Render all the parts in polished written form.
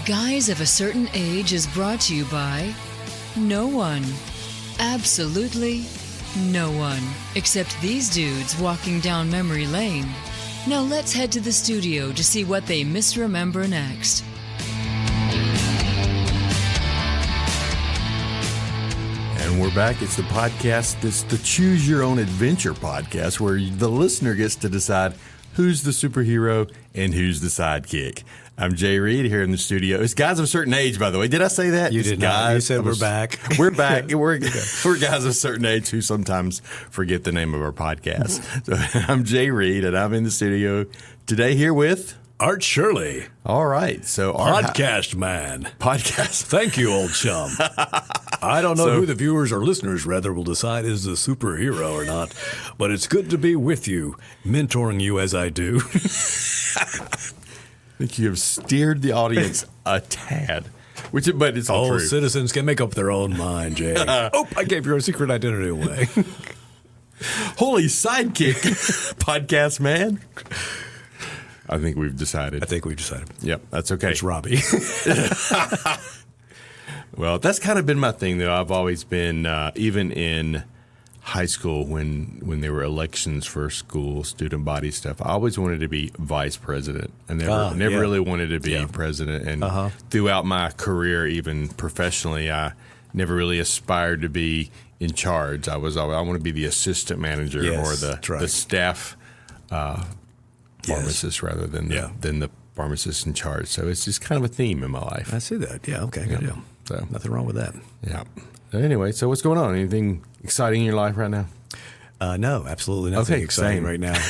Guys of a Certain Age is brought to you by no one. Absolutely no one. Except these dudes walking down memory lane. Now let's head to the studio to see what they misremember next. And we're back. It's the podcast. It's the Choose Your Own Adventure podcast where the listener gets to decide who's the superhero and who's the sidekick. I'm Jay Reed here in the studio. It's guys of a certain age, by the way. Did I say that? You it's did not. You said we're back. We're back. We're guys of a certain age who sometimes forget the name of our podcast. So I'm Jay Reed, and I'm in the studio today here with Art Shirley. All right. So Podcast man. Podcast. Thank you, old chum. I don't know who the viewers or listeners, rather, will decide is the superhero or not, but it's good to be with you, mentoring you as I do. I think you have steered the audience a tad, but it's all true. Citizens can make up their own mind, Jay. I gave your secret identity away. Holy sidekick, podcast man. I think we've decided. Yep, that's okay. It's Robbie. Well, that's kind of been my thing, though. I've always been, even in high school when there were elections for school, student body stuff, I always wanted to be vice president. I never really wanted to be president. And throughout my career, even professionally, I never really aspired to be in charge. I want to be the assistant manager or the staff pharmacist rather than the pharmacist in charge. So it's just kind of a theme in my life. I see that. Yeah, okay, good deal. So nothing wrong with that. Yeah. Anyway, so what's going on? Anything exciting in your life right now? No, absolutely nothing exciting right now.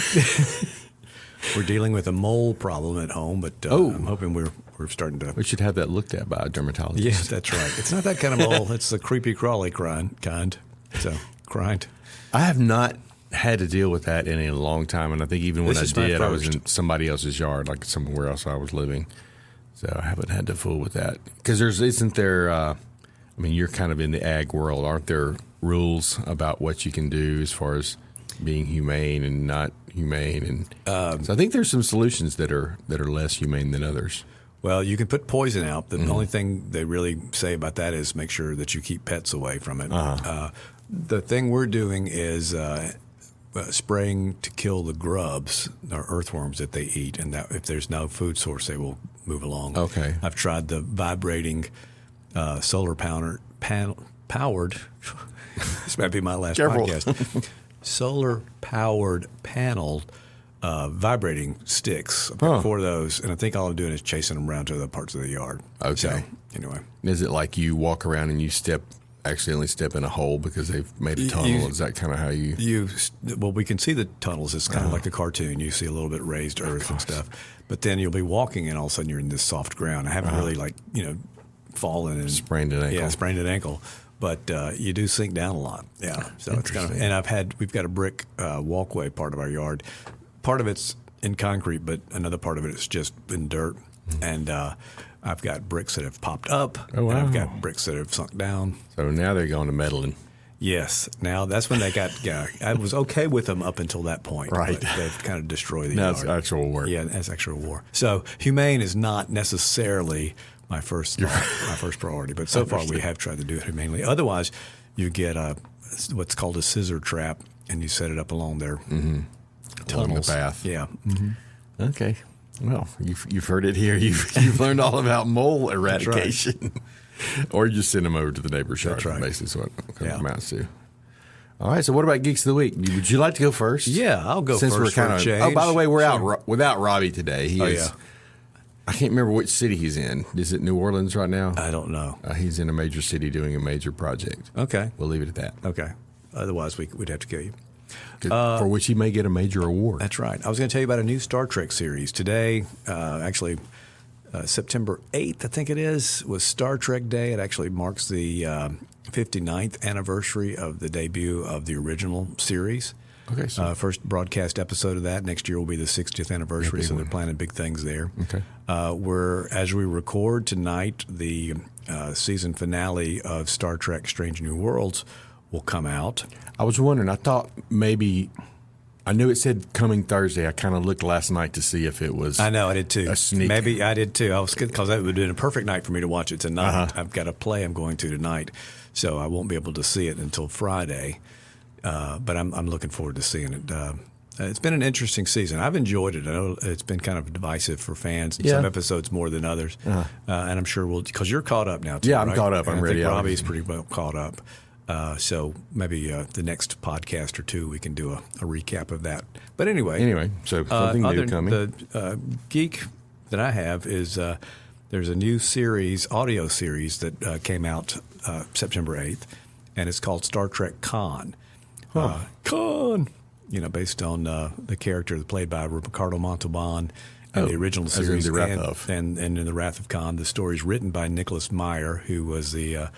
We're dealing with a mole problem at home, but I'm hoping we're starting to. We should have that looked at by a dermatologist. Yes, that's right. It's not that kind of mole. It's the creepy crawly kind. So, grind. I have not had to deal with that in a long time, and I think even when I did, I was in somebody else's yard, like somewhere else I was living. So I haven't had to fool with that. Because isn't there, you're kind of in the ag world. Aren't there rules about what you can do as far as being humane and not humane? And so I think there's some solutions that are less humane than others. Well, you can put poison out. The only thing they really say about that is make sure that you keep pets away from it. The thing we're doing is spraying to kill the grubs or earthworms that they eat, and that if there's no food source, they will move along. Okay. I've tried the vibrating solar powered. This might be my last podcast. Solar powered panel vibrating sticks. I've got 4 of those, and I think all I'm doing is chasing them around to other parts of the yard. Okay. So, anyway, is it like you walk around and you accidentally step in a hole because they've made a tunnel? Is that kind of how you? Well, we can see the tunnels. It's kind of like a cartoon. You see a little bit raised earth and stuff, but then you'll be walking and all of a sudden you're in this soft ground. I haven't really fallen and sprained an ankle. Yeah, sprained an ankle, but you do sink down a lot. Yeah, so it's kind of. And we've got a brick walkway part of our yard. Part of it's in concrete, but another part of it is just in dirt, and. I've got bricks that have popped up, and I've got bricks that have sunk down. So now they're going to meddling. Yes. Now that's when they got I was okay with them up until that point. Right. But they've kind of destroyed the now yard. It's actual war. Yeah, that's actual war. So humane is not necessarily my first priority, but so far we have tried to do it humanely. Otherwise, you get what's called a scissor trap, and you set it up along their tunnels. Along the path. Yeah. Okay. Well, you've heard it here. You've learned all about mole eradication, or you just send them over to the neighbor's yard. That's right. Basically, is what it amounts to. All right. So, what about Geeks of the Week? Would you like to go first? Yeah, I'll go Since first. We're kind of. Change. Oh, by the way, we're out without Robbie today. Yeah. I can't remember which city he's in. Is it New Orleans right now? I don't know. He's in a major city doing a major project. Okay. We'll leave it at that. Okay. Otherwise, we'd have to kill you. For which he may get a major award. That's right. I was going to tell you about a new Star Trek series. Today, September 8th, I think it is, was Star Trek Day. It actually marks the 59th anniversary of the debut of the original series. Okay. So first broadcast episode of that. Next year will be the 60th anniversary, so they're planning big things there. Okay. As we record tonight, the season finale of Star Trek Strange New Worlds will come out. I was wondering, I thought maybe I knew it said coming Thursday. I kind of looked last night to see if it was. I know, I did too. A sneak. Maybe I did too. I was because that would have been a perfect night for me to watch it tonight. I've got a play I'm going to tonight, so I won't be able to see it until Friday. But I'm looking forward to seeing it. It's been an interesting season. I've enjoyed it. I know it's been kind of divisive for fans. Some episodes more than others, and I'm sure because you're caught up now too. Yeah, I'm right? caught up. And I'm ready. I think Robbie's pretty well caught up. So maybe the next podcast or two we can do a recap of that. But anyway, so something new coming. The Geek that I have is there's a new audio series that came out September 8th, and it's called Star Trek Khan. Khan, based on the character played by Ricardo Montalban in the original series, in the Wrath of. and in the Wrath of Khan. The story is written by Nicholas Meyer, who was the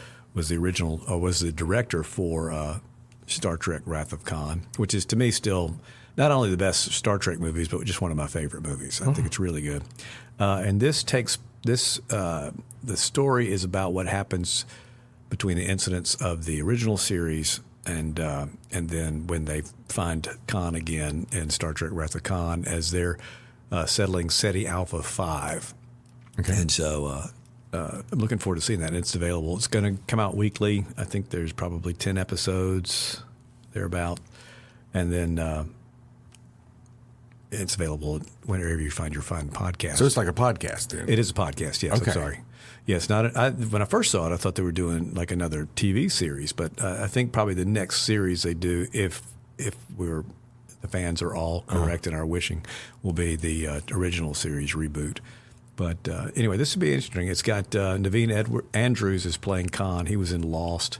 director for Star Trek Wrath of Khan, which is to me still not only the best Star Trek movies, but just one of my favorite movies. I think it's really good. And the story is about what happens between the incidents of the original series and then when they find Khan again in Star Trek Wrath of Khan as they're settling SETI Alpha 5. Okay. And so I'm looking forward to seeing that. It's available. It's going to come out weekly. I think there's probably 10 episodes thereabout. And then it's available whenever you find your fun podcast. So it's like a podcast then? It is a podcast, yes. Okay. I'm sorry. Yes, when I first saw it, I thought they were doing like another TV series, but I think probably the next series they do, if the fans are all correct in our wishing, will be the original series reboot. But anyway, this would be interesting. It's got Naveen Andrews is playing Khan. He was in Lost.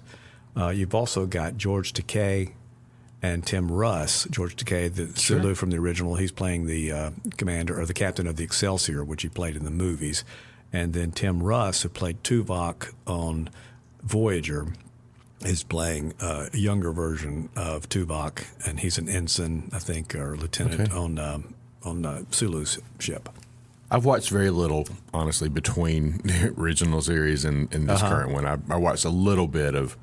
You've also got George Takei and Tim Russ. George Takei, the Sulu from the original, he's playing the commander or the captain of the Excelsior, which he played in the movies. And then Tim Russ, who played Tuvok on Voyager, is playing a younger version of Tuvok, and he's an ensign, I think, or lieutenant on Sulu's ship. I've watched very little, honestly, between the original series and this current one. I watched a little bit of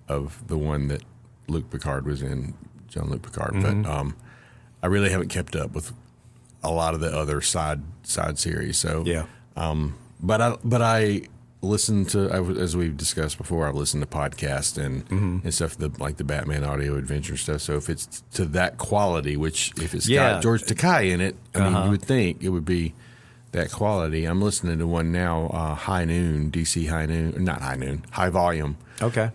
the one that Luke Picard was in, Jean-Luc Picard, but I really haven't kept up with a lot of the other side series. So yeah. But I listen to, as we've discussed before, I've listened to podcasts and stuff, like the Batman audio adventure stuff. So if it's to that quality, which if it's got George Takei in it, I mean, you would think it would be that quality. I'm listening to one now, High Noon, DC High Noon, not High Noon, High Volume. Okay.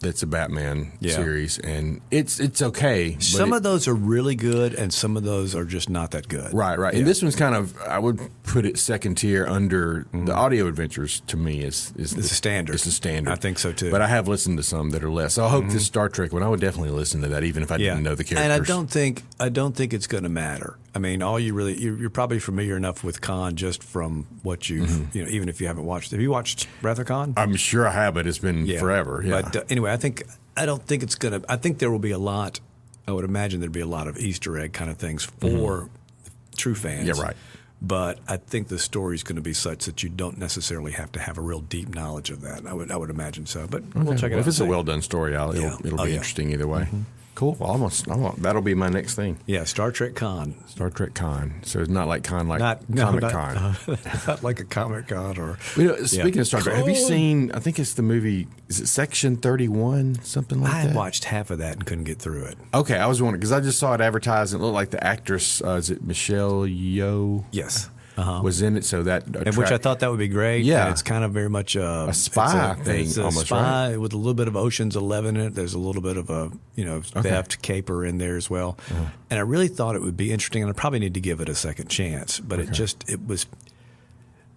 That's a Batman series, and it's okay. Some of those are really good, and some of those are just not that good. Right. Yeah. And this one's kind of, I would put it second tier under the audio adventures. To me, is it's a standard. It's a standard. I think so too. But I have listened to some that are less. So I hope this Star Trek one, I would definitely listen to that, even if I didn't know the characters. And I don't think it's going to matter. I mean, you're probably familiar enough with Khan just from what you've, even if you haven't watched. Have you watched Wrath of Khan? I'm sure I have, but it's been forever. Yeah. But anyway, I don't think it's going to. I think there will be a lot. I would imagine there'd be a lot of Easter egg kind of things for true fans. Yeah, right. But I think the story's going to be such that you don't necessarily have to have a real deep knowledge of that. I would imagine so. But we'll check it out. If it's a well done story, it'll be interesting either way. Cool. Well, that'll be my next thing. Yeah, Star Trek Con. Star Trek Con. So it's not like Con like Comic Con. Not like a Comic Con or. Speaking of Star Trek, have you seen? I think it's the movie. Is it Section 31? Something like that. I watched half of that and couldn't get through it. Okay, I was wondering because I just saw it advertised. And it looked like the actress. Is it Michelle Yeoh? Yes. Was in it, so that which I thought that would be great. Yeah, and it's kind of very much a spy thing, it's a almost spy with a little bit of Ocean's 11 in it. There's a little bit of a theft caper in there as well. And I really thought it would be interesting, and I probably need to give it a second chance. But it was.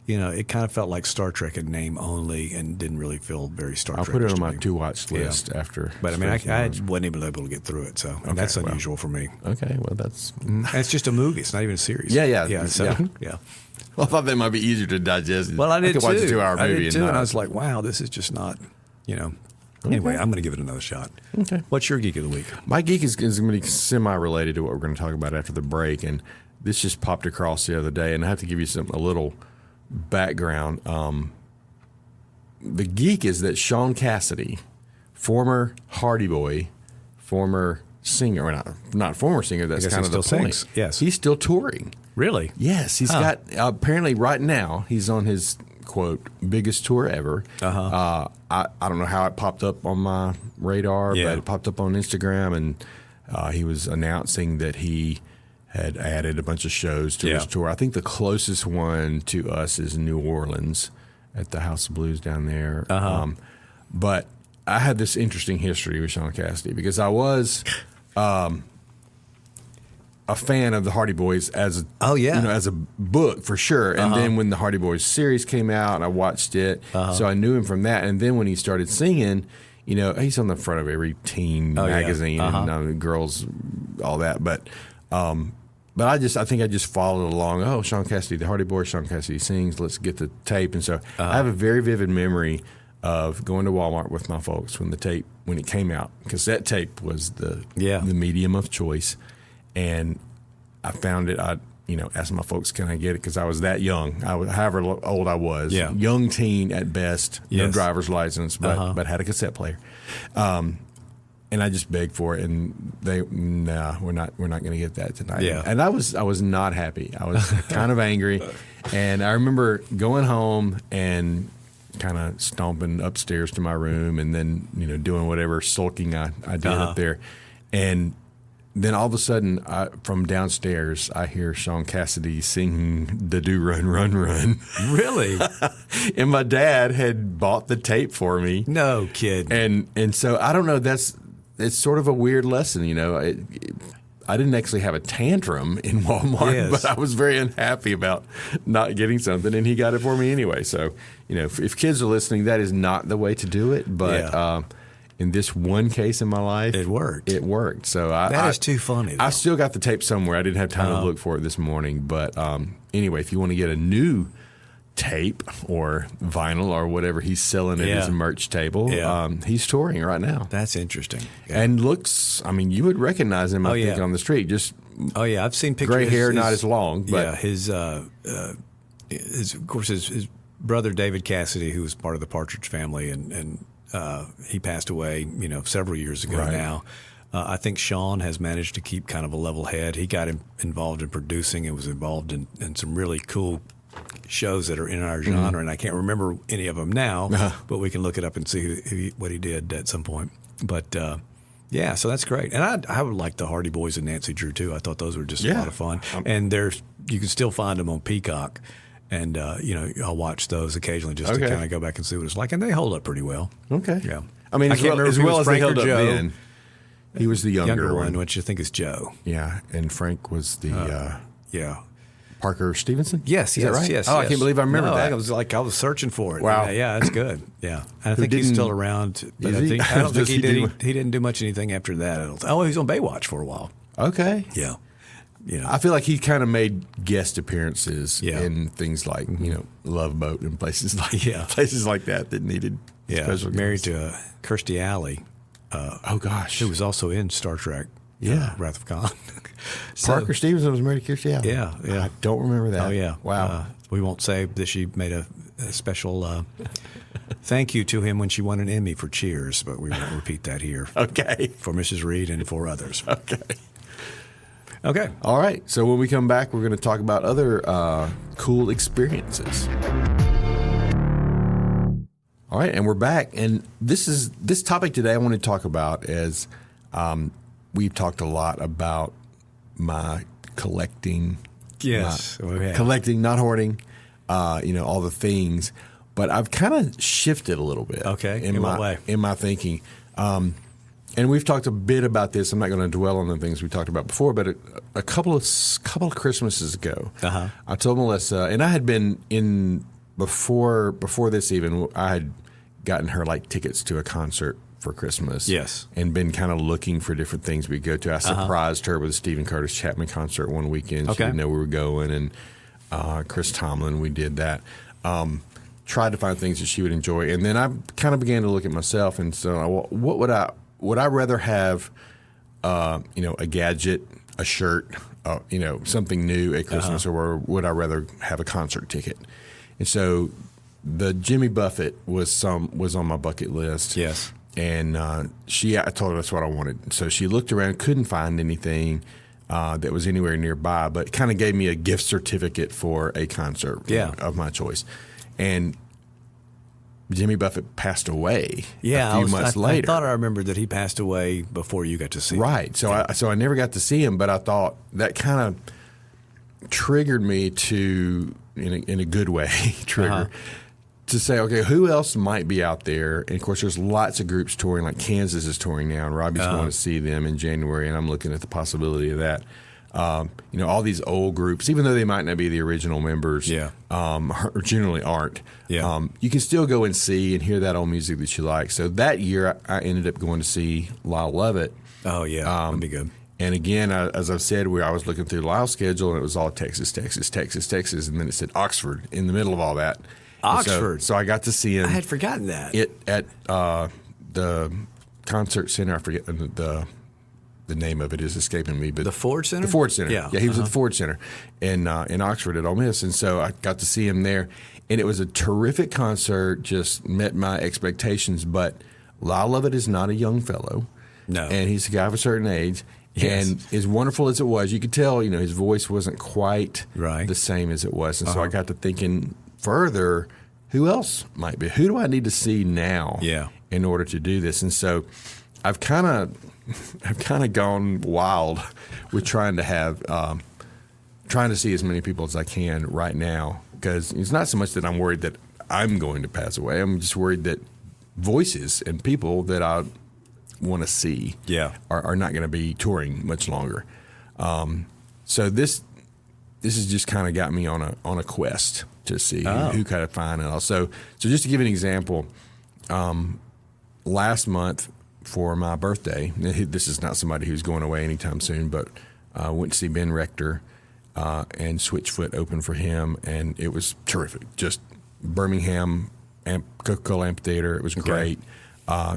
It kind of felt like Star Trek in name only, and didn't really feel very Star Trek. I'll put it on my to-watch list after. But I mean, I wasn't even able to get through it, so that's unusual for me. Okay, well, that's. And it's just a movie; it's not even a series. Yeah. Well, I thought that might be easier to digest. Well, I did could watch too. a 2-hour movie, and I was like, wow, this is just not. Anyway, I'm going to give it another shot. Okay. What's your geek of the week? My geek is going to be semi-related to what we're going to talk about after the break, and this just popped across the other day, and I have to give you a little background. The geek is that Sean Cassidy, former Hardy Boy, former singer, or not former singer. That's kind of the point. Sings. Yes, he's still touring. Really? Yes, he's got apparently right now he's on his quote biggest tour ever. I don't know how it popped up on my radar, but it popped up on Instagram, and he was announcing that he had added a bunch of shows to his tour. I think the closest one to us is New Orleans at the House of Blues down there. But I had this interesting history with Sean Cassidy because I was a fan of the Hardy Boys as as a book for sure. And then when the Hardy Boys series came out, I watched it, so I knew him from that. And then when he started singing, he's on the front of every teen magazine and girls, all that. But I think I just followed along. Oh, Sean Cassidy, the Hardy Boys, Sean Cassidy sings. Let's get the tape. And so I have a very vivid memory of going to Walmart with my folks when it came out. Cassette tape was the medium of choice, and I found it. I asked my folks, "Can I get it?" Because I was that young. However old I was, young teen at best, no driver's license, but had a cassette player. And I just begged for it, and we're not going to get that tonight. Yeah. And I was not happy. I was kind of angry, and I remember going home and kind of stomping upstairs to my room, and then doing whatever sulking I did up there, and then all of a sudden from downstairs I hear Sean Cassidy singing the "Do Run Run Run." Really? And my dad had bought the tape for me. No kid. And so I don't know. It's sort of a weird lesson, I didn't actually have a tantrum in Walmart, but I was very unhappy about not getting something, and he got it for me anyway. So, if kids are listening, that is not the way to do it. But in this one case in my life, it worked. So that is too funny, though. I still got the tape somewhere. I didn't have time to look for it this morning. But anyway, if you want to get a new tape or vinyl or whatever he's selling at his merch table, he's touring right now. That's interesting. And you would recognize him, I think, on the street. Just I've seen pictures. Gray hair, not as long. But his brother David Cassidy, who was part of the Partridge Family, and he passed away, several years ago now. I think Sean has managed to keep kind of a level head. He got involved in producing and was involved in some really cool shows that are in our genre, and I can't remember any of them now, but we can look it up and see what he did at some point. But so that's great. And I would like the Hardy Boys and Nancy Drew too. I thought those were just a lot of fun. And you can still find them on Peacock, and I'll watch those occasionally just to kind of go back and see what it's like, and they hold up pretty well. Okay, yeah. I mean, as well as they held up then. He was the younger one, which I think is Joe. Yeah, and Frank was the Parker Stevenson? Yes, is that right? Yes. I can't believe I remember that. I was searching for it. Wow. Yeah, that's good. Yeah. And I think he's still around. But I don't think he didn't do much anything after that. He was on Baywatch for a while. Okay. Yeah. I feel like he kind of made guest appearances in things like, Love Boat and places like that needed special guests. Married to Kirstie Alley. Oh, gosh. Who was also in Star Trek. Wrath of Khan. Parker Stevenson was married to Kirstie Alley. Yeah. I don't remember that. Oh, yeah. Wow. We won't say that she made a special thank you to him when she won an Emmy for Cheers, but we won't repeat that here. Okay. For Mrs. Reed and for others. Okay. All right. So when we come back, we're going to talk about other cool experiences. All right, and we're back. And this topic today I want to talk about is we've talked a lot about my collecting. Yes. Collecting, not hoarding, all the things. But I've kind of shifted a little bit. Okay. In what way? In my thinking. And we've talked a bit about this. I'm not going to dwell on the things we talked about before, but a couple of Christmases ago, I told Melissa, and I had been in before this even, I had gotten her like tickets to a concert for Christmas. Yes. And been kind of looking for different things we'd go to. I surprised her with a Stephen Curtis Chapman concert one weekend. She didn't know we were going. And Chris Tomlin, we did that. Tried to find things that she would enjoy. And then I kind of began to look at myself and so what would I rather have, a gadget, a shirt, something new at Christmas, or would I rather have a concert ticket? And so the Jimmy Buffett was on my bucket list. Yes. And I told her that's what I wanted. So she looked around, couldn't find anything that was anywhere nearby, but kind of gave me a gift certificate for a concert of my choice. And Jimmy Buffett passed away a few months later. I thought I remembered that he passed away before you got to see him. Right. So I never got to see him, but I thought that kind of triggered me to, in a good way, to say, okay, who else might be out there? And, of course, there's lots of groups touring, like Kansas is touring now, and Robbie's going to see them in January, and I'm looking at the possibility of that. All these old groups, even though they might not be the original members, or generally aren't, you can still go and see and hear that old music that you like. So that year, I ended up going to see Lyle Lovett. Oh, yeah, that'd be good. And again, as I've said, I was looking through Lyle's schedule, and it was all Texas, Texas, Texas, Texas, and then it said Oxford in the middle of all that. Oxford. So I got to see him. I had forgotten that. At the concert center. I forget the name of it is escaping me. But the Ford Center? The Ford Center. Yeah, he was at the Ford Center in Oxford at Ole Miss. And so I got to see him there. And it was a terrific concert, just met my expectations. But Lyle Lovett is not a young fellow. No. And he's a guy of a certain age. Yes. And as wonderful as it was, you could tell, his voice wasn't quite the same as it was. And so I got to thinking further, who else might be? Who do I need to see now in order to do this? And so I've kind of gone wild with trying to see as many people as I can right now, because it's not so much that I'm worried that I'm going to pass away. I'm just worried that voices and people that I want to see are not going to be touring much longer. So this has just kind of got me on a quest to see who kind of find it all. So just to give an example, last month for my birthday, this is not somebody who's going away anytime soon, but I went to see Ben Rector and Switchfoot open for him, and it was terrific. Just Birmingham Coca-Cola Amphitheater. It was great.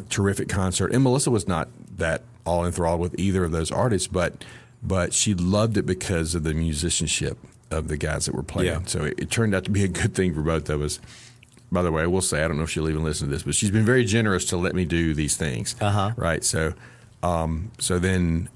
Terrific concert. And Melissa was not that all enthralled with either of those artists, but she loved it because of the musicianship of the guys that were playing. Yeah. So it turned out to be a good thing for both of us. By the way, I will say, I don't know if she'll even listen to this, but she's been very generous to let me do these things. Right. So then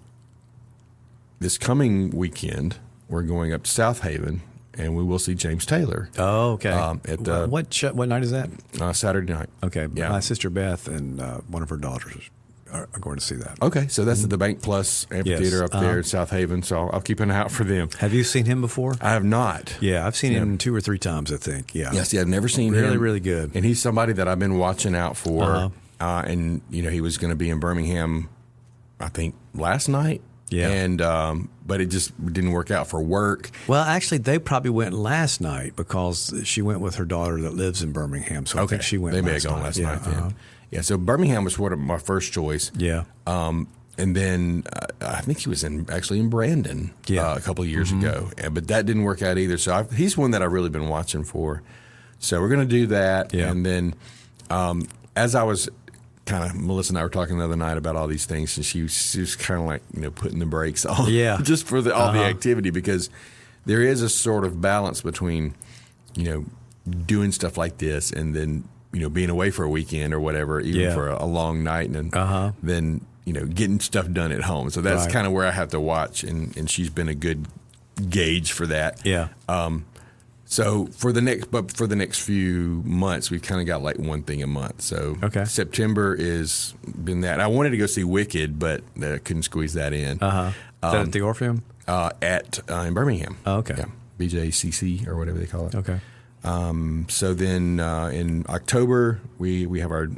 this coming weekend, we're going up to South Haven, and we will see James Taylor. Oh, okay. What night is that? Saturday night. Okay. Yeah. My sister Beth and one of her daughters are going to see that. Okay. So that's at the Bank Plus Amphitheater up there in South Haven. So I'll keep an eye out for them. Have you seen him before? I have not. Yeah, I've seen him 2 or 3 times, I think. Yeah. Yes, I've never seen him. Really, really good. And he's somebody that I've been watching out for. And, he was going to be in Birmingham, I think, last night. Yeah. And but it just didn't work out for work. Well, actually, they probably went last night because she went with her daughter that lives in Birmingham. So I think she went. They may have gone last night. Then. Yeah. So Birmingham was sort of my first choice. Yeah. And then I think he was actually in Brandon a couple of years ago, but that didn't work out either. So he's one that I've really been watching for. So we're going to do that, and then as I was. Melissa and I were talking the other night about all these things, and she was kind of like, putting the brakes on just for all the activity, because there is a sort of balance between, doing stuff like this and then, being away for a weekend or whatever, even for a long night, and then, getting stuff done at home. So that's kind of where I have to watch, and she's been a good gauge for that. Yeah. So for the next few months, we've kind of got like one thing a month. So September is been that. I wanted to go see Wicked, but I couldn't squeeze that in. Is that at the Orpheum? In Birmingham. Oh, okay. Yeah. BJCC or whatever they call it. Okay. So then in October we have our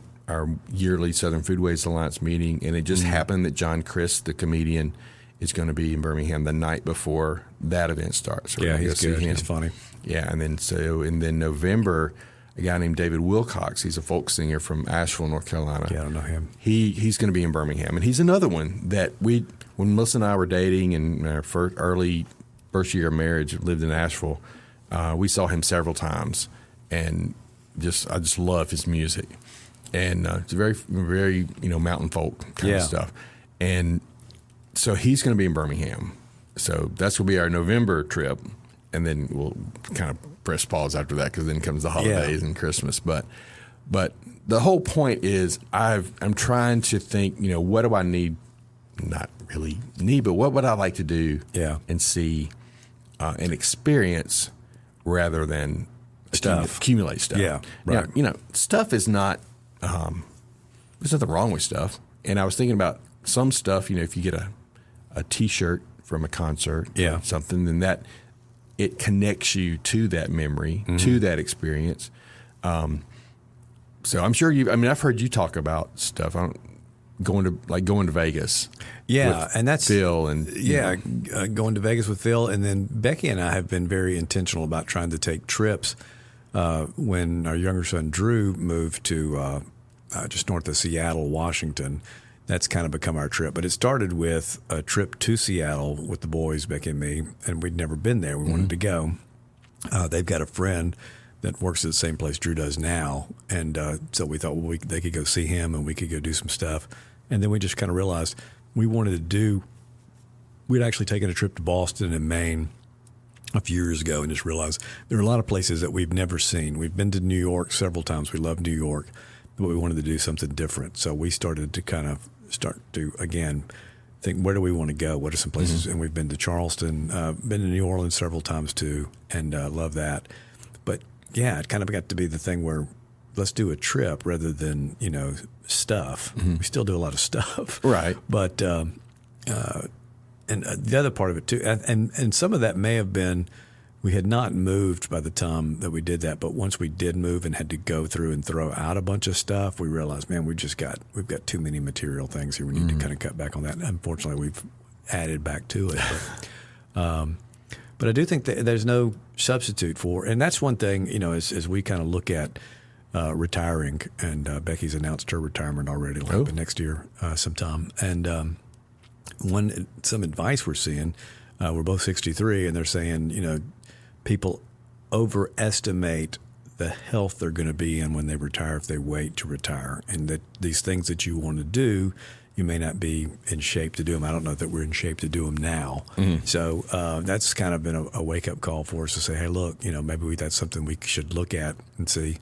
yearly Southern Foodways Alliance meeting, and it just happened that John Crist, the comedian, is going to be in Birmingham the night before that event starts. So he's good. He's funny. Yeah, and then November, a guy named David Wilcox. He's a folk singer from Asheville, North Carolina. Yeah, I don't know him. He's going to be in Birmingham, and he's another one that when Melissa and I were dating and our first year of marriage, lived in Asheville, we saw him several times, and I just love his music, and it's very very mountain folk kind of stuff, and so he's going to be in Birmingham. So that's going to be our November trip. And then we'll kind of press pause after that, because then comes the holidays and Christmas. But But the whole point is I'm trying to think, what do I need? Not really need, but what would I like to do and see and experience rather than accumulate stuff. Yeah, right. Stuff is not, there's nothing wrong with stuff. And I was thinking about some stuff, if you get a T-shirt from a concert or something, then that it connects you to that memory, to that experience. So I'm sure I've heard you talk about stuff. Going to Vegas. Yeah, and that's Phil and going to Vegas with Phil, and then Becky and I have been very intentional about trying to take trips. When our younger son Drew moved to just north of Seattle, Washington, that's kind of become our trip. But it started with a trip to Seattle with the boys, Becky and me, and we'd never been there. We wanted to go. They've got a friend that works at the same place Drew does now, and so we thought they could go see him and we could go do some stuff. And then we just kind of realized we'd actually taken a trip to Boston and Maine a few years ago and just realized there are a lot of places that we've never seen. We've been to New York several times. We love New York, but we wanted to do something different. So we started to kind of start to, again, think, where do we want to go? What are some places? And we've been to Charleston, been to New Orleans several times too, and love that. But yeah, it kind of got to be the thing where let's do a trip rather than, stuff. We still do a lot of stuff. Right. But, and the other part of it too, and some of that may have been, we had not moved by the time that we did that, but once we did move and had to go through and throw out a bunch of stuff, we realized, man, we've got too many material things here. We need to kind of cut back on that. Unfortunately, we've added back to it. But I do think that there's no substitute for, and that's one thing, as we kind of look at retiring, and Becky's announced her retirement already. It'll happen next year sometime. And some advice we're seeing, we're both 63, and they're saying, people overestimate the health they're going to be in when they retire if they wait to retire, and that these things that you want to do, you may not be in shape to do them. I don't know that we're in shape to do them now. So that's kind of been a wake-up call for us to say, hey, look, maybe that's something we should look at and see,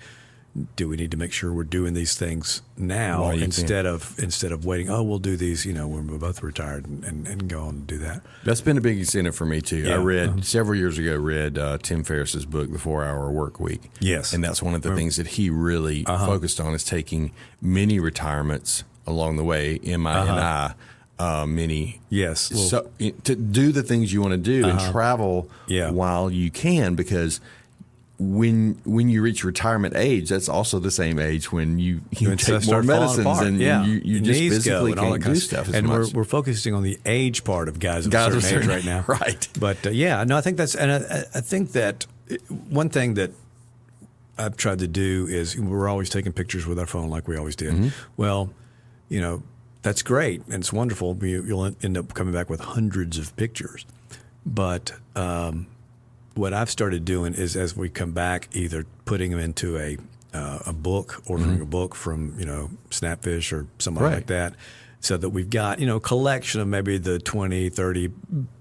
do we need to make sure we're doing these things now instead of waiting, we'll do these, when we're both retired and go on and do that. That's been a big incentive for me too. Yeah. I read several years ago, Tim Ferriss's book, The 4-Hour Work Week. Yes. And that's one of the things that he really focused on, is taking many retirements along the way, MI&I, many. Yes. Well, so to do the things you want to do and travel while you can, because when you reach retirement age, that's also the same age when you take more medicines and you just physically can't do stuff as much. And we're focusing on the age part of guys of a certain age right now. Right. But I think that's, and I think that one thing that I've tried to do is, we're always taking pictures with our phone like we always did. Well, that's great and it's wonderful. You'll end up coming back with hundreds of pictures. But what I've started doing is, as we come back, either putting them into a book, ordering a book from Snapfish or somewhere like that, so that we've got a collection of maybe the 20, 30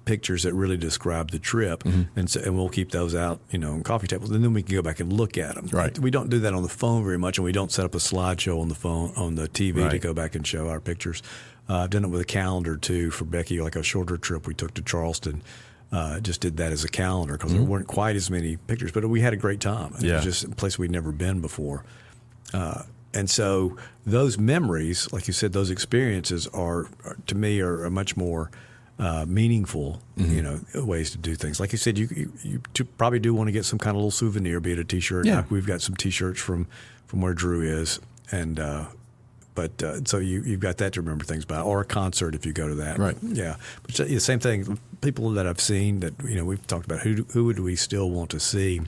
pictures that really describe the trip, and we'll keep those out on coffee tables, and then we can go back and look at them. Right. We don't do that on the phone very much, and we don't set up a slideshow on the phone on the TV to go back and show our pictures. I've done it with a calendar too for Becky, like a shorter trip we took to Charleston. Just did that as a calendar because there weren't quite as many pictures, but we had a great time. It was just a place we'd never been before. And so those memories, like you said, those experiences are to me are much more meaningful, ways to do things. Like you said, you probably do want to get some kind of little souvenir, be it a T-shirt. Yeah. We've got some T-shirts from where Drew is, and so you've got that to remember things about, or a concert if you go to that. Right. Yeah. But the same thing. People that I've seen that we've talked about, who would we still want to see,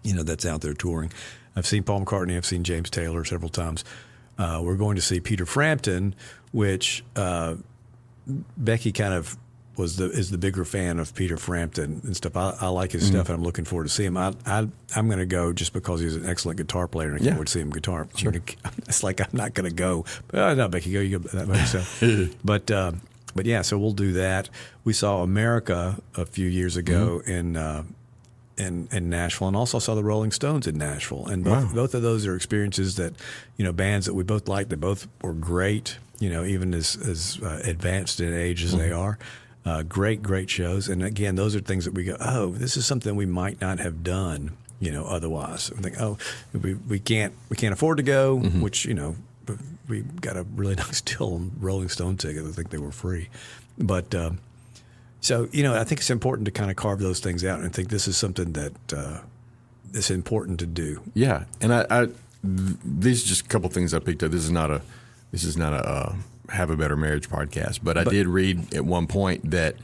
that's out there touring. I've seen Paul McCartney. I've seen James Taylor several times. We're going to see Peter Frampton, which Becky kind of is the bigger fan of Peter Frampton and stuff. I like his stuff, and I'm looking forward to see him. I'm going to go just because he's an excellent guitar player, and I can't wait to see him guitar. Sure. It's like I'm not going to go. But no, Becky, go. You go that way. So, but yeah, so we'll do that. We saw America a few years ago in in Nashville, and also saw the Rolling Stones in Nashville. And both of those are experiences that, bands that we both liked, that both were great, even as advanced in age as they are. Great shows. And again, those are things that we go, oh, this is something we might not have done, otherwise. I think, oh, we can't afford to go, which, we got a really nice deal on Rolling Stone tickets. I think they were free. But so, I think it's important to kind of carve those things out and think this is something that is important to do. Yeah. And these are just a couple things I picked up. This is not a Have a Better Marriage podcast, but I did read at one point that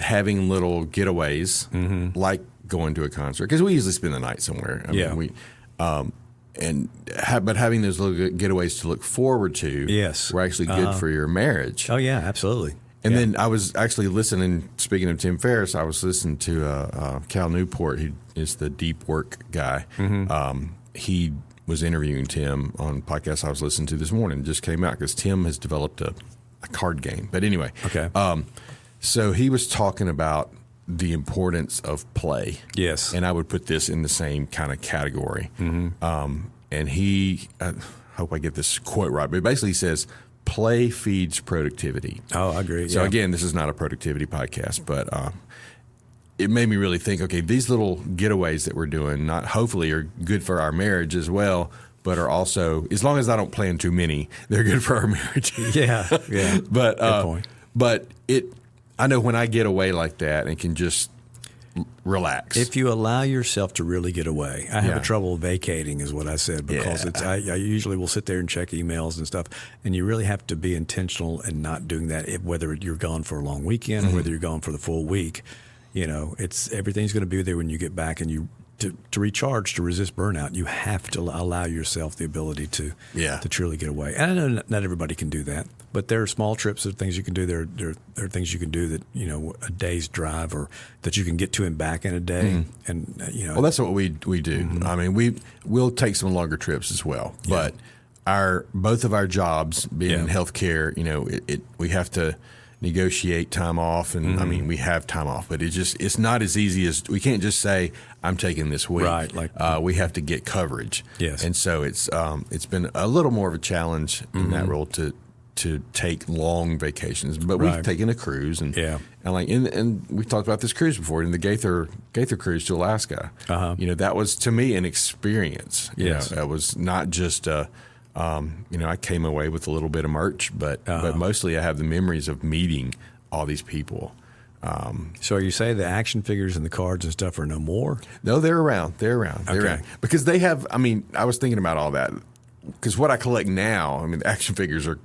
having little getaways, like going to a concert, because we usually spend the night somewhere. I mean, but having those little getaways to look forward to, were actually good for your marriage. Oh yeah, absolutely. And then I was actually listening. Speaking of Tim Ferriss, I was listening to Cal Newport, who is the deep work guy. He was interviewing Tim on a podcast I was listening to this morning. It just came out because Tim has developed a card game. But anyway, so he was talking about the importance of play. Yes. And I would put this in the same kind of category. And he, I hope I get this quote right, but basically he says, play feeds productivity. Oh, I agree. So again, this is not a productivity podcast, but it made me really think, okay, these little getaways that we're doing, hopefully are good for our marriage as well, but are also, as long as I don't plan too many, they're good for our marriage. Yeah. But good point. But I know when I get away like that and can just relax. If you allow yourself to really get away, I have trouble vacating, is what I said, because I usually will sit there and check emails and stuff, and you really have to be intentional and not doing that. Whether you're gone for a long weekend or whether you're gone for the full week, everything's going to be there when you get back, and to recharge, to resist burnout, you have to allow yourself the ability to truly get away. And I know not everybody can do that, but there are small trips, there are things you can do. There are things you can do that, a day's drive, or that you can get to and back in a day. And well, that's what we do. I mean, we'll take some longer trips as well, but both of our jobs being in healthcare, we have to negotiate time off, and I mean, we have time off, but it's not as easy as, we can't just say I'm taking this week. Right, we have to get coverage. Yes. And so it's been a little more of a challenge in that role to take long vacations, but we've taken a cruise and we've talked about this cruise before, in the Gaither cruise to Alaska. That was, to me, an experience. It was not just I came away with a little bit of merch, but mostly I have the memories of meeting all these people. So are you saying the action figures and the cards and stuff are no more? No, they're around. They're around. Because they have, I was thinking about all that, because what I collect now, the action figures are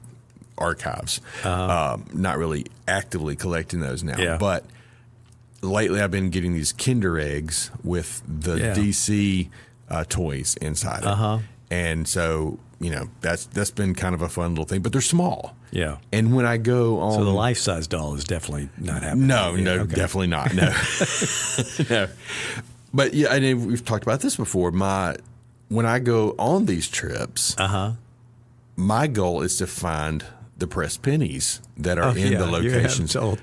archives. Not really actively collecting those now. Yeah. But lately I've been getting these Kinder eggs with the DC toys inside it. And so, that's been kind of a fun little thing, but they're small. Yeah. And when I go on, so the life-size doll is definitely not happening. No, definitely not. No. No. But and we've talked about this before. When I go on these trips, my goal is to find the pressed pennies that are in the locations. So,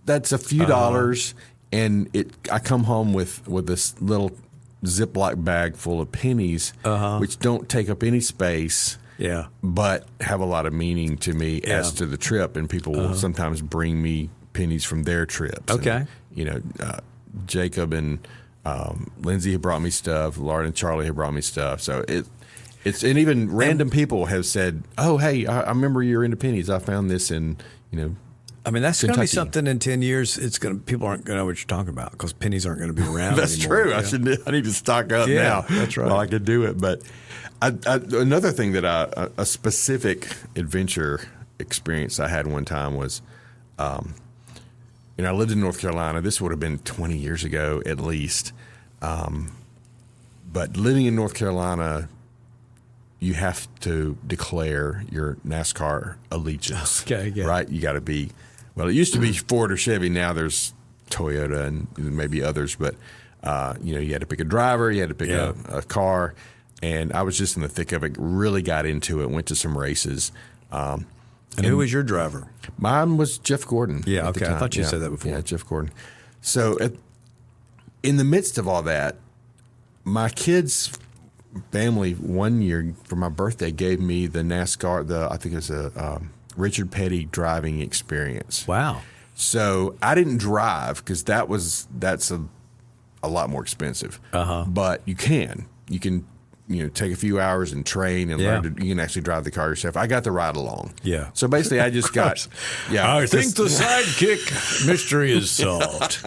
that's a few dollars, and I come home with this little Ziploc bag full of pennies, which don't take up any space, but have a lot of meaning to me as to the trip. And people will sometimes bring me pennies from their trips. Okay. And, Jacob and Lindsay have brought me stuff. Laura and Charlie have brought me stuff. So it's and even random people have said, "Oh, hey, I remember you're into pennies. I found this in that's going to be something in 10 years. People aren't going to know what you're talking about, because pennies aren't going to be around. That's anymore. true. I need to stock up now. That's right. While I could do it. But another thing that a specific adventure experience I had one time was, I lived in North Carolina. This would have been 20 years ago at least. But living in North Carolina, you have to declare your NASCAR allegiance. Okay, yeah. Right? You got to be, well, it used to be Ford or Chevy. Now there's Toyota and maybe others. But, you had to pick a driver. You had to pick a car. And I was just in the thick of it, really got into it, went to some races. And who was your driver? Mine was Jeff Gordon. Yeah, okay. I thought you said that before. Yeah, Jeff Gordon. So in the midst of all that, my kids' family one year for my birthday gave me the NASCAR, I think it was a Richard Petty driving experience. Wow. So I didn't drive because that's a lot more expensive. But you can take a few hours and train and learn you can actually drive the car yourself. I got the ride along. Yeah. So basically, I just got. I think the sidekick mystery is solved.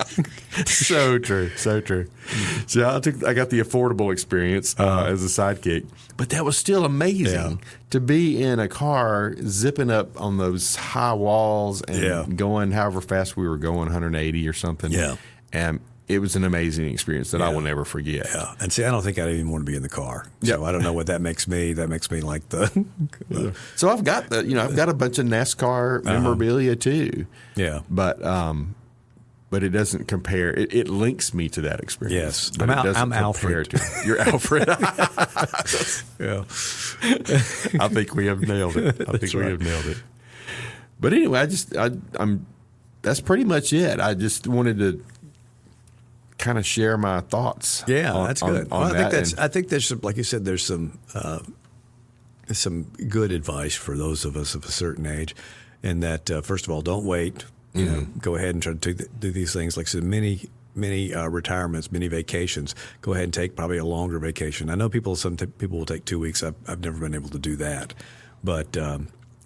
So true. So I got the affordable experience as a sidekick, but that was still amazing to be in a car zipping up on those high walls and going however fast we were going, 180 or something. Yeah. And it was an amazing experience that I will never forget. Yeah, and see, I don't think I'd even want to be in the car. So I don't know what that makes me. That makes me like the. So I've got I've got a bunch of NASCAR memorabilia too. Yeah, but it doesn't compare. It links me to that experience. Yes, I'm Alfred. You're Alfred. Yeah, I think we have nailed it. I think we have nailed it. But anyway, I'm. That's pretty much it. I just wanted to kind of share my thoughts. Yeah, that's good. I think there's some, like you said, there's some good advice for those of us of a certain age, and that first of all, don't wait. You know, go ahead and try to do these things. Like I said, many retirements, many vacations. Go ahead and take probably a longer vacation. I know some people will take 2 weeks. I've never been able to do that, but.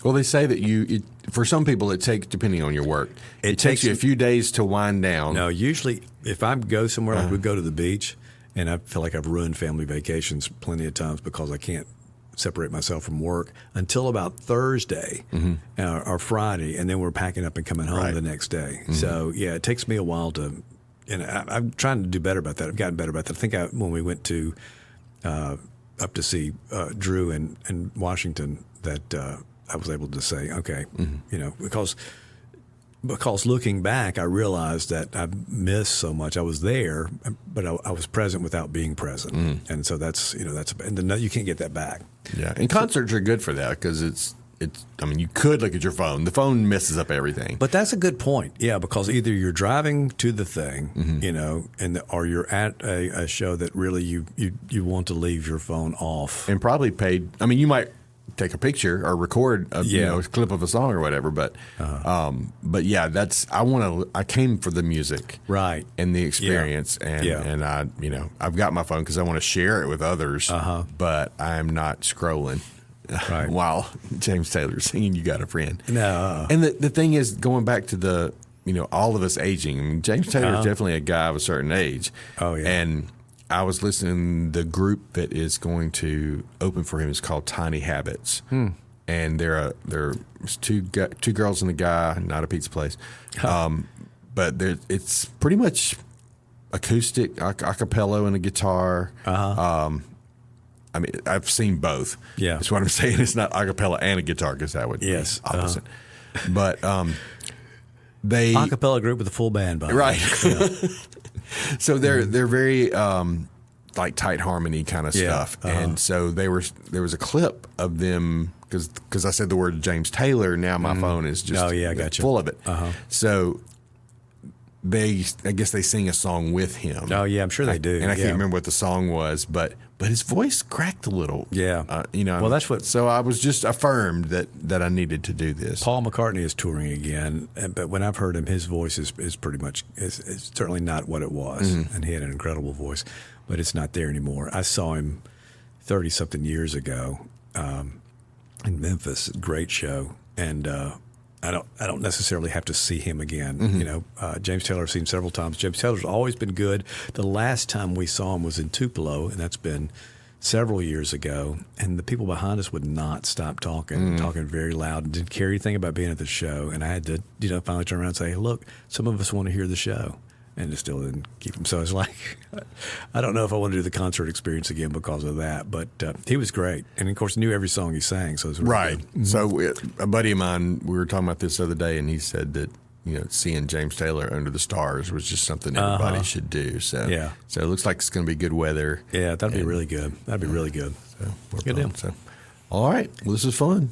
Well, they say that for some people, it takes, depending on your work, it takes you a few days to wind down. No, usually if I go somewhere, like we go to the beach, and I feel like I've ruined family vacations plenty of times because I can't separate myself from work until about Thursday or Friday, and then we're packing up and coming home the next day. So, yeah, it takes me a while to – and I'm trying to do better about that. I've gotten better about that. I think when we went to up to see Drew in Washington that I was able to say, okay, because looking back, I realized that I missed so much. I was there, but I was present without being present, and so that's and you can't get that back. Yeah, and concerts are good for that because it's. I mean, you could look at your phone. The phone messes up everything. But that's a good point. Yeah, because either you're driving to the thing, or you're at a show that really you want to leave your phone off and probably paid. I mean, you might take a picture or record a clip of a song or whatever. But yeah, I came for the music, right, and the experience, and I've got my phone because I want to share it with others. But I am not scrolling while James Taylor's singing "You Got a Friend." No, and the thing is, going back to the all of us aging. I mean, James Taylor is definitely a guy of a certain age. Oh yeah, and I was listening. The group that is going to open for him is called Tiny Habits, and they're two girls and a guy, not a pizza place, but it's pretty much acoustic, a cappella and a guitar. I mean, I've seen both. Yeah, that's what I'm saying. It's not a cappella and a guitar because that would be opposite. But they a cappella group with a full band, right? So they're very like tight harmony kind of stuff, and so there was a clip of them because I said the word James Taylor. Now my phone is just full of it. So I guess they sing a song with him. Oh yeah, I'm sure they do. And I can't remember what the song was, but his voice cracked a little. Yeah, Well, that's what. So I was just affirmed that I needed to do this. Paul McCartney is touring again, but when I've heard him, his voice is pretty much is certainly not what it was, and he had an incredible voice, but it's not there anymore. I saw him 30-something years ago in Memphis. Great show, and I don't necessarily have to see him again. James Taylor I've seen several times. James Taylor's always been good. The last time we saw him was in Tupelo, and that's been several years ago. And the people behind us would not stop talking very loud, and didn't care anything about being at the show. And I had to, finally turn around and say, hey, look, some of us want to hear the show. And it still didn't keep him. So it's like, I don't know if I want to do the concert experience again because of that. But he was great. And, of course, knew every song he sang. So it was really good. So a buddy of mine, we were talking about this the other day, and he said that, seeing James Taylor under the stars was just something everybody should do. So it looks like it's going to be good weather. Yeah, that'd be really good. That'd be really good. So good deal. So, all right. Well, this is fun.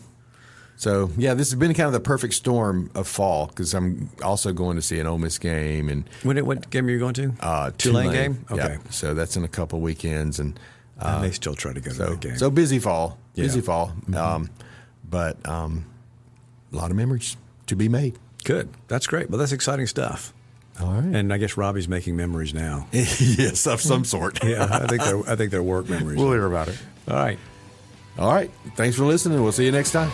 So, yeah, this has been kind of the perfect storm of fall because I'm also going to see an Ole Miss game. And What game are you going to? Tulane game? Okay. Yeah. So that's in a couple weekends. And I may still try to go to that game. So busy fall. Yeah. Busy fall. But a lot of memories to be made. Good. That's great. Well, that's exciting stuff. All right. And I guess Robbie's making memories now. Yes, of some sort. Yeah, I think they're work memories. We'll hear about it. All right. All right. Thanks for listening. We'll see you next time.